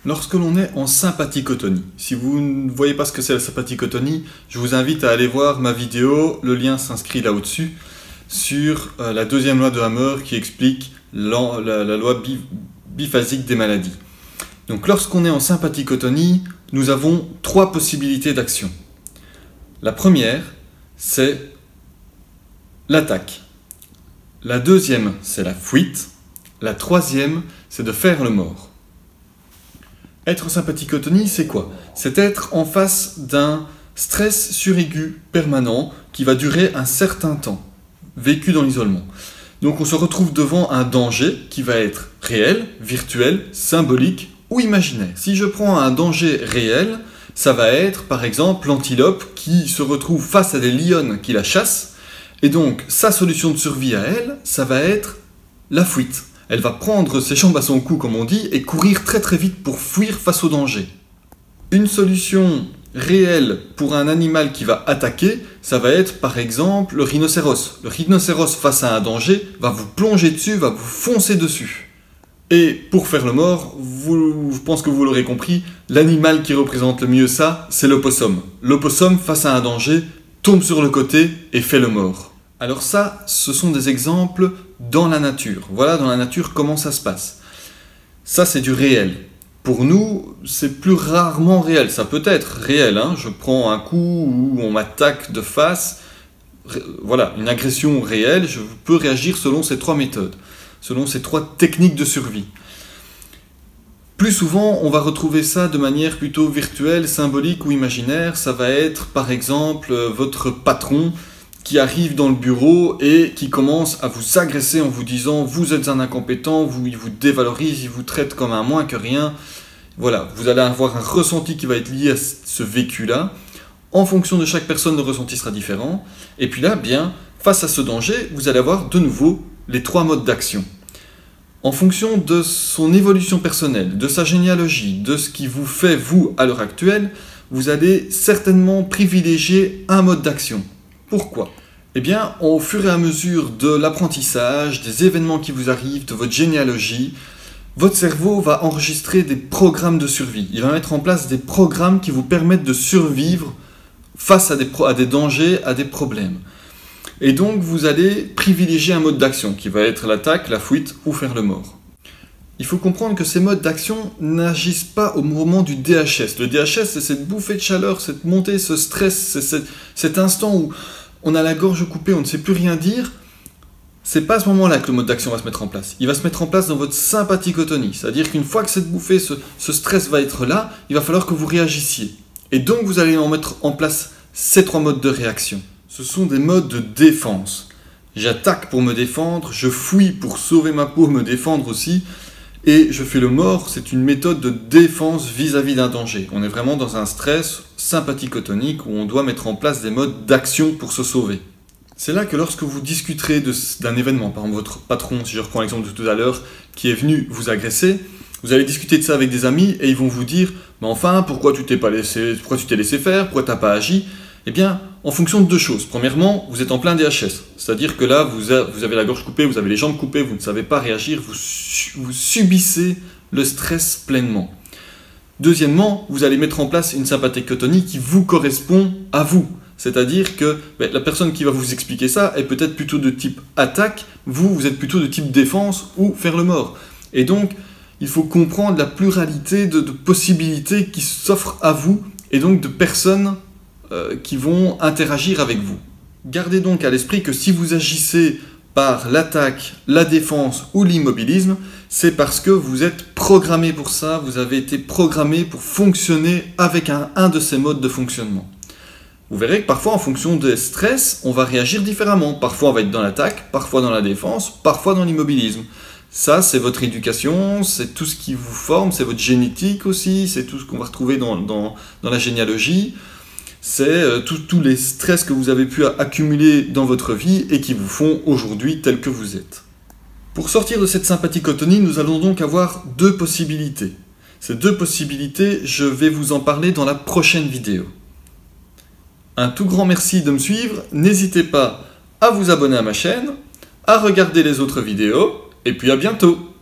Lorsque l'on est en sympathicotonie, si vous ne voyez pas ce que c'est la sympathicotonie, je vous invite à aller voir ma vidéo, le lien s'inscrit là au-dessus, sur la deuxième loi de Hammer qui explique la loi biphasique des maladies. Donc lorsqu'on est en sympathicotonie, nous avons trois possibilités d'action. La première, c'est l'attaque. La deuxième, c'est la fuite. La troisième, c'est de faire le mort. Être en sympathicotonie, c'est quoi? C'est être en face d'un stress suraigu permanent qui va durer un certain temps, vécu dans l'isolement. Donc on se retrouve devant un danger qui va être réel, virtuel, symbolique ou imaginaire. Si je prends un danger réel, ça va être par exemple l'antilope qui se retrouve face à des lionnes qui la chassent, et donc sa solution de survie à elle, ça va être la fuite. Elle va prendre ses jambes à son cou, comme on dit, et courir très très vite pour fuir face au danger. Une solution réelle pour un animal qui va attaquer, ça va être par exemple le rhinocéros. Le rhinocéros face à un danger va vous plonger dessus, va vous foncer dessus. Et pour faire le mort, je pense que vous l'aurez compris, l'animal qui représente le mieux ça, c'est l'opossum. L'opossum face à un danger tombe sur le côté et fait le mort. Alors ça, ce sont des exemples dans la nature. Voilà dans la nature comment ça se passe. Ça, c'est du réel. Pour nous, c'est plus rarement réel. Ça peut être réel, hein. Je prends un coup où on m'attaque de face. Voilà, une agression réelle. Je peux réagir selon ces trois méthodes, selon ces trois techniques de survie. Plus souvent, on va retrouver ça de manière plutôt virtuelle, symbolique ou imaginaire. Ça va être, par exemple, votre patron qui arrive dans le bureau et qui commence à vous agresser en vous disant « vous êtes un incompétent », il vous dévalorise, il vous traite comme un moins que rien. Voilà, vous allez avoir un ressenti qui va être lié à ce vécu-là. En fonction de chaque personne, le ressenti sera différent. Et puis là, bien, face à ce danger, vous allez avoir de nouveau les trois modes d'action. En fonction de son évolution personnelle, de sa généalogie, de ce qui vous fait, vous, à l'heure actuelle, vous allez certainement privilégier un mode d'action. Pourquoi? Eh bien, au fur et à mesure de l'apprentissage, des événements qui vous arrivent, de votre généalogie, votre cerveau va enregistrer des programmes de survie. Il va mettre en place des programmes qui vous permettent de survivre face à des dangers, à des problèmes. Et donc, vous allez privilégier un mode d'action qui va être l'attaque, la fuite ou faire le mort. Il faut comprendre que ces modes d'action n'agissent pas au moment du DHS. Le DHS, c'est cette bouffée de chaleur, cette montée, ce stress, c'est cet instant où on a la gorge coupée, on ne sait plus rien dire. C'est pas à ce moment-là que le mode d'action va se mettre en place. Il va se mettre en place dans votre sympathicotonie. C'est-à-dire qu'une fois que cette bouffée, ce stress va être là, il va falloir que vous réagissiez. Et donc, vous allez en mettre en place ces trois modes de réaction. Ce sont des modes de défense. J'attaque pour me défendre, je fuis pour sauver ma peau, me défendre aussi. Et je fais le mort, c'est une méthode de défense vis-à-vis d'un danger. On est vraiment dans un stress sympathicotonique où on doit mettre en place des modes d'action pour se sauver. C'est là que lorsque vous discuterez d'un événement, par exemple votre patron, si je reprends l'exemple de tout à l'heure, qui est venu vous agresser, vous allez discuter de ça avec des amis et ils vont vous dire « Mais enfin, pourquoi tu t'es laissé faire? Pourquoi tu n'as pas agi ?» Eh bien, en fonction de deux choses. Premièrement, vous êtes en plein DHS. C'est-à-dire que là, vous avez la gorge coupée, vous avez les jambes coupées, vous ne savez pas réagir, vous subissez le stress pleinement. Deuxièmement, vous allez mettre en place une sympathicotonie qui vous correspond à vous. C'est-à-dire que la personne qui va vous expliquer ça est peut-être plutôt de type attaque, vous êtes plutôt de type défense ou faire le mort. Et donc, il faut comprendre la pluralité de possibilités qui s'offrent à vous et donc de personnes qui vont interagir avec vous. Gardez donc à l'esprit que si vous agissez par l'attaque, la défense ou l'immobilisme, c'est parce que vous êtes programmé pour ça, vous avez été programmé pour fonctionner avec un de ces modes de fonctionnement. Vous verrez que parfois, en fonction des stress, on va réagir différemment. Parfois, on va être dans l'attaque, parfois dans la défense, parfois dans l'immobilisme. Ça, c'est votre éducation, c'est tout ce qui vous forme, c'est votre génétique aussi, c'est tout ce qu'on va retrouver dans la généalogie. C'est tous les stress que vous avez pu accumuler dans votre vie et qui vous font aujourd'hui tel que vous êtes. Pour sortir de cette sympathicotonie, nous allons donc avoir deux possibilités. Ces deux possibilités, je vais vous en parler dans la prochaine vidéo. Un tout grand merci de me suivre, n'hésitez pas à vous abonner à ma chaîne, à regarder les autres vidéos, et puis à bientôt!